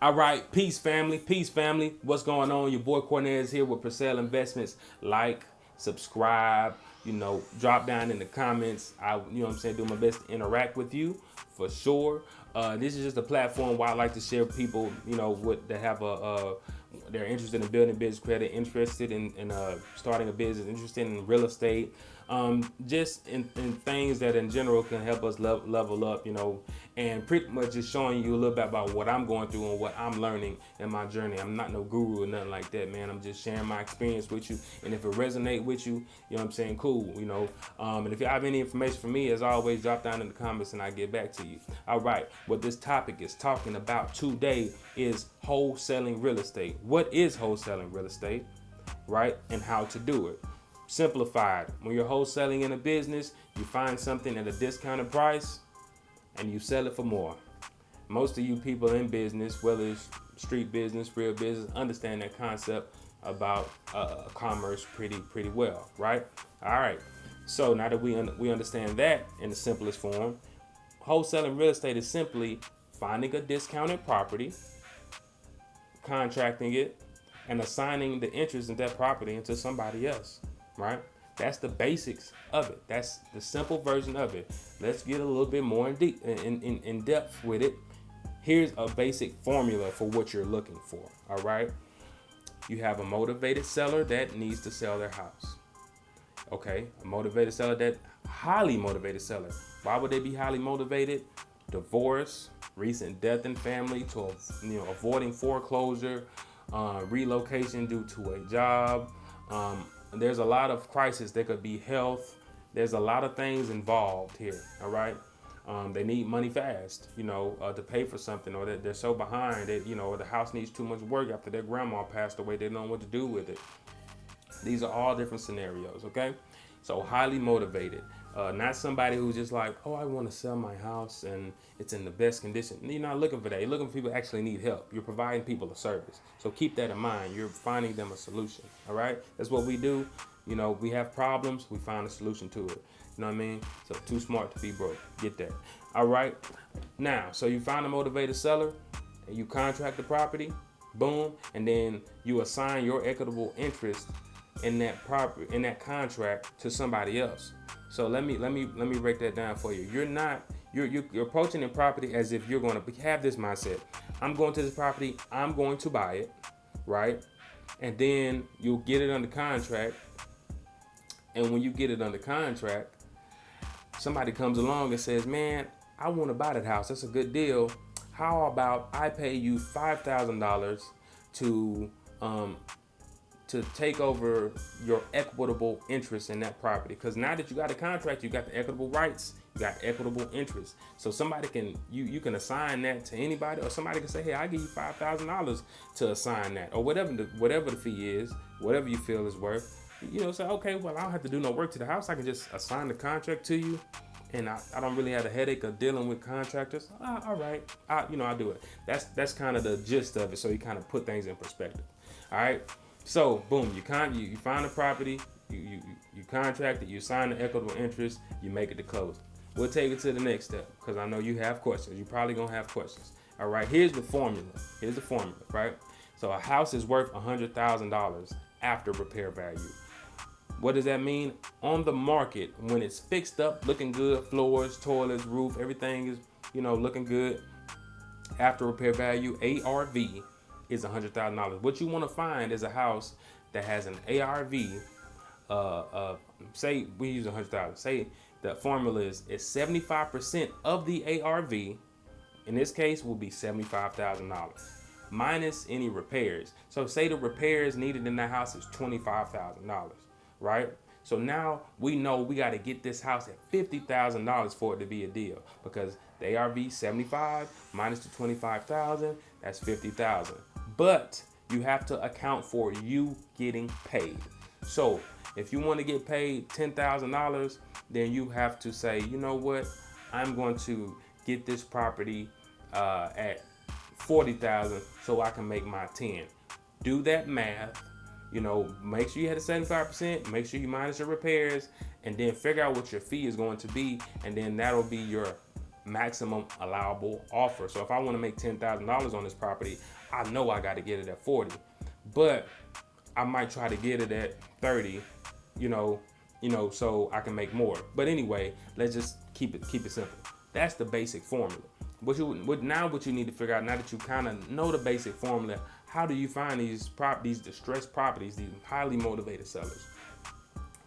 All right, peace family, peace family. What's going on? Your boy Cornez here with Purcell Investments. Like, subscribe, drop down in the comments. You know what I'm saying, do my best to interact with you for sure. This is just a platform where I like to share people, what they have they're interested in building business credit, interested in starting a business, interested in real estate, just in things that in general can help us level up, and pretty much just showing you a little bit about what I'm going through and what I'm learning in my journey. I'm not no guru or nothing like that, man. I'm just sharing my experience with you, and if it resonates with you, you know what I'm saying, cool, and if you have any information for me, as always, drop down in the comments and I get back to you. All right, what this topic is talking about today is wholesaling real estate. What is wholesaling real estate, right, and how to do it? Simplified, when you're wholesaling in a business, you find something at a discounted price and you sell it for more. Most of you people in business, whether it's street business, real business, understand that concept about commerce pretty well, right? All right. So now that we understand that in the simplest form, wholesaling real estate is simply finding a discounted property, contracting it, and assigning the interest in that property into somebody else, right? That's the basics of it. That's the simple version of it. Let's get a little bit more in depth with it. Here's a basic formula for what you're looking for, all right? You have a motivated seller that needs to sell their house. Okay, a motivated seller, that highly motivated seller. Why would they be highly motivated? Divorce, recent death in family, to avoiding foreclosure, relocation due to a job. There's a lot of crisis. There could be health. There's a lot of things involved here. All right. They need money fast, to pay for something, or that they're so behind that, or the house needs too much work after their grandma passed away. They don't know what to do with it. These are all different scenarios. Okay. So highly motivated, not somebody who's just like, oh, I want to sell my house and it's in the best condition. You're not looking for that. You're looking for people who actually need help. You're providing people a service. So keep that in mind. You're finding them a solution. All right. That's what we do. We have problems. We find a solution to it. You know what I mean? So too smart to be broke. Get that. All right. Now, so you find a motivated seller and you contract the property. Boom. And then you assign your equitable interest in that property, in that contract, to somebody else. So let me break that down for you. You're approaching the property as if you're going to have this mindset. I'm going to this property, I'm going to buy it, right? And then you'll get it under contract. And when you get it under contract, somebody comes along and says, man, I want to buy that house. That's a good deal. How about I pay you $5,000 to take over your equitable interest in that property? Because now that you got a contract, you got the equitable rights, you got equitable interest. So somebody can, you can assign that to anybody, or somebody can say, hey, I'll give you $5,000 to assign that, or whatever the fee is, whatever you feel is worth. Say, okay, well, I don't have to do no work to the house. I can just assign the contract to you, and I don't really have a headache of dealing with contractors. All right, I'll do it. That's kind of the gist of it. So you kind of put things in perspective. All right. So boom, you find the property, you contract it, you sign the equitable interest, you make it to closing. We'll take it to the next step because I know you have questions. You're probably gonna have questions. All right, here's the formula. Right? So a house is worth $100,000 after repair value. What does that mean? On the market, when it's fixed up, looking good, floors, toilets, roof, everything is looking good. After repair value, ARV is $100,000. What you want to find is a house that has an ARV. Say we use $100,000. Say the formula is 75% of the ARV. In this case, will be $75,000 minus any repairs. So say the repairs needed in that house is $25,000, right? So now we know we got to get this house at $50,000 for it to be a deal, because the ARV 75 minus the 25,000, that's 50,000. But you have to account for you getting paid. So if you want to get paid $10,000, then you have to say, you know what, I'm going to get this property at 40,000 so I can make my 10. Do that math. Make sure you had a 75%, make sure you minus your repairs, and then figure out what your fee is going to be, and then that'll be your maximum allowable offer. So if I want to make $10,000 on this property, I know I got to get it at 40, but I might try to get it at 30, so I can make more. But anyway, let's just keep it simple. That's the basic formula. What you need to figure out, now that you kind of know the basic formula, how do you find these distressed properties, these highly motivated sellers?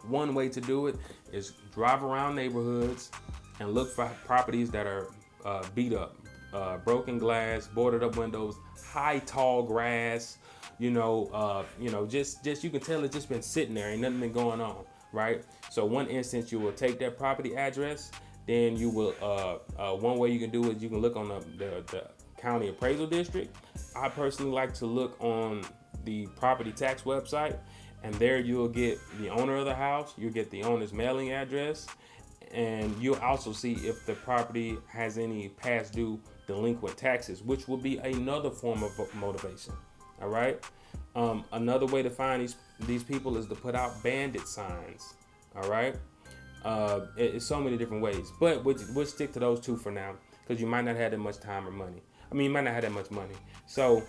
One way to do it is drive around neighborhoods and look for properties that are beat up, broken glass, boarded up windows, high tall grass. Just you can tell it's just been sitting there, ain't nothing been going on, right? So one instance, you will take that property address, then you will one way you can do it, you can look on the county appraisal district. I personally like to look on the property tax website, and there you'll get the owner of the house, you'll get the owner's mailing address, and you'll also see if the property has any past due delinquent taxes, which will be another form of motivation. All right. Another way to find these people is to put out bandit signs. All right. It's so many different ways, but we'll stick to those two for now, because you might not have that much time or money. You might not have that much money. So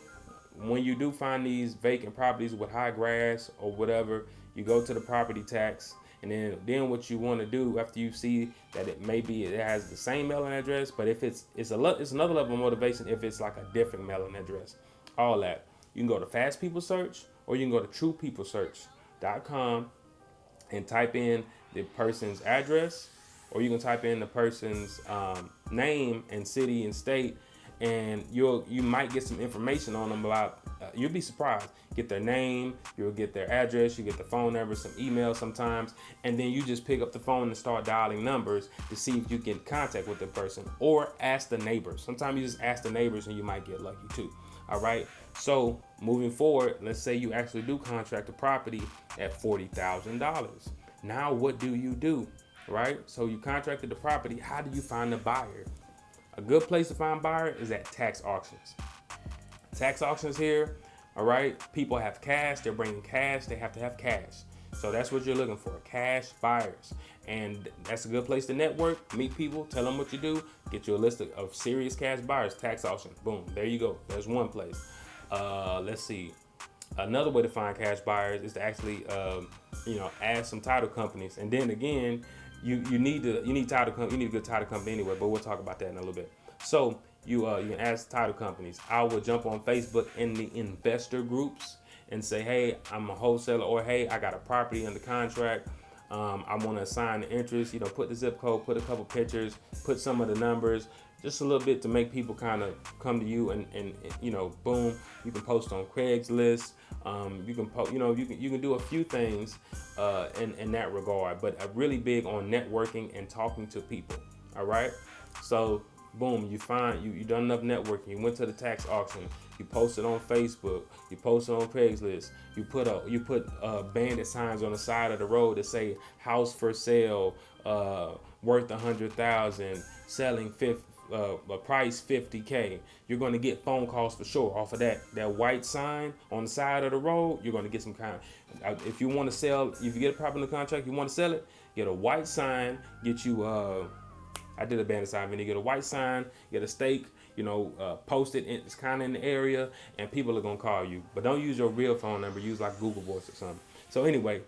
when you do find these vacant properties with high grass or whatever, you go to the property tax, and then what you want to do after you see that it has the same mailing address, but if it's another level of motivation if it's like a different mailing address. All that. You can go to Fast People Search, or you can go to TruePeopleSearch.com and type in the person's address, or you can type in the person's name and city and state, and you might get some information on them about. You'll be surprised. Get their name, you'll get their address, you get the phone number, some email sometimes, and then you just pick up the phone and start dialing numbers to see if you get in contact with the person, or ask the neighbors. Sometimes you just ask the neighbors and you might get lucky too. All right. So moving forward, let's say you actually do contract a property at $40,000. Now what do you do? Right? So you contracted the property. How do you find a buyer? A good place to find buyer is at tax auctions. Tax auctions here. All right. People have cash. They're bringing cash. They have to have cash. So that's what you're looking for, cash buyers. And that's a good place to network, meet people, tell them what you do, get you a list of serious cash buyers, tax auction. Boom, there you go. There's one place. Let's see. Another way to find cash buyers is to actually, add some title companies. And then again, you need title company. You need a good title company anyway, but we'll talk about that in a little bit. So you can ask title companies. I will jump on Facebook in the investor groups and say, hey, I'm a wholesaler, or hey, I got a property under contract. I want to assign the interest, put the zip code, put a couple pictures, put some of the numbers, just a little bit to make people kind of come to you, and boom, you can post on Craigslist. You can do a few things in that regard, but I'm really big on networking and talking to people. All right. So boom, you done enough networking. You went to the tax auction. You posted on Facebook. You posted on Craigslist. You put bandit signs on the side of the road that say "House for sale, worth $100,000, selling price $50K." You're going to get phone calls for sure off of that white sign on the side of the road. You're going to get some kind. If you want to sell, if you get a property in the contract, you want to sell it, get a white sign. Get you. I did a bandit sign video. Get a white sign, get a stake, post it. It's kind of in the area, and people are gonna call you. But don't use your real phone number. Use like Google Voice or something. So anyway,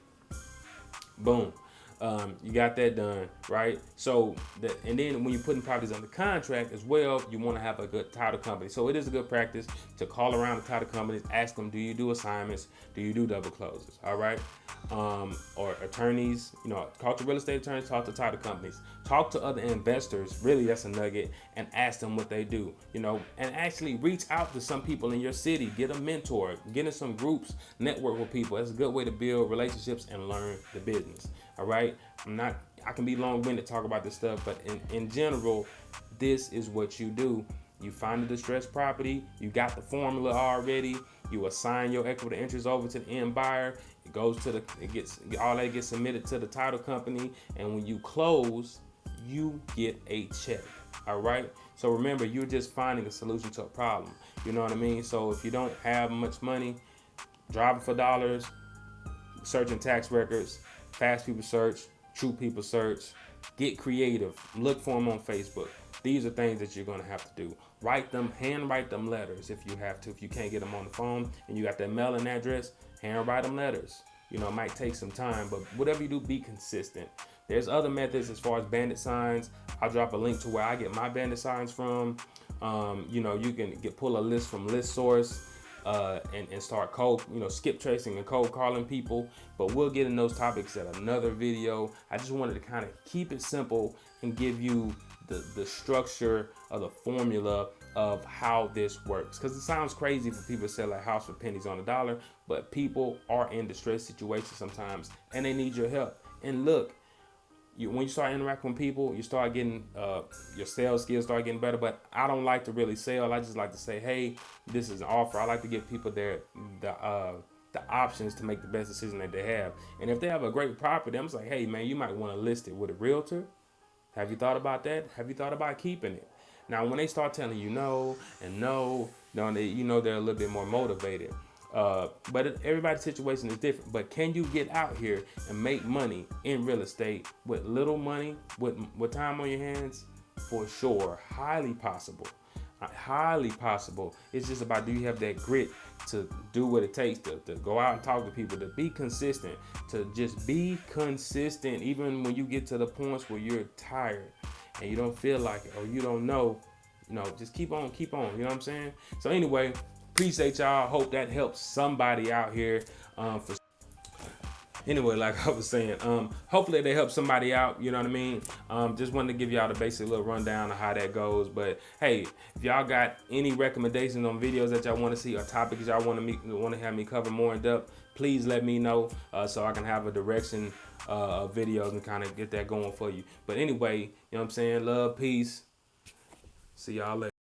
boom, you got that done, right? So and then when you're putting properties under contract as well, you want to have a good title company. So it is a good practice to call around the title companies, ask them, do you do assignments? Do you do double closes? All right. Or attorneys, talk to real estate attorneys, talk to title companies, talk to other investors. Really, that's a nugget, and ask them what they do, and actually reach out to some people in your city, get a mentor, get in some groups, network with people. That's a good way to build relationships and learn the business. All right. I can be long-winded talk about this stuff, but in general, this is what you do. You find a distressed property, you got the formula already, you assign your equity interest over to the end buyer. All that gets submitted to the title company, and when you close, you get a check. All right. So remember, you're just finding a solution to a problem. You know what I mean? So if you don't have much money, driving for dollars, searching tax records, Fast People Search, True People Search, get creative. Look for them on Facebook. these are things that you're going to have to do. Handwrite them letters if you have to. If you can't get them on the phone and you got that mailing address, handwrite them letters. You know, it might take some time, but whatever you do, be consistent. There's other methods as far as bandit signs. I'll drop a link to where I get my bandit signs from. You know, you can pull a list from List Source and start skip tracing and cold calling people. But we'll get in those topics at another video. I just wanted to kind of keep it simple and give you the structure of the formula of how this works, because it sounds crazy for people to sell a house for pennies on a dollar, but people are in distressed situations sometimes and they need your help. And look, when you start interacting with people, you start getting your sales skills start getting better. But I don't like to really sell. I just like to say, hey, this is an offer. I like to give people the options to make the best decision that they have. And if they have a great property, I'm just like, hey man, you might want to list it with a realtor. Have you thought about that? Have you thought about keeping it? Now, when they start telling you no and no, they're a little bit more motivated. But everybody's situation is different. But can you get out here and make money in real estate with little money, with time on your hands? For sure, highly possible. Highly possible. It's just about, do you have that grit to do what it takes to go out and talk to people, to be consistent, to just be consistent, even when you get to the points where you're tired and you don't feel like it or you don't know, just keep on, you know what I'm saying? So anyway, appreciate y'all. Hope that helps somebody out here. Anyway, like I was saying, hopefully they help somebody out, you know what I mean? Just wanted to give y'all the basic little rundown of how that goes. But hey, if y'all got any recommendations on videos that y'all want to see or topics y'all want to have me cover more in depth, please let me know so I can have a direction of videos and kind of get that going for you. But anyway, you know what I'm saying? Love, peace. See y'all later.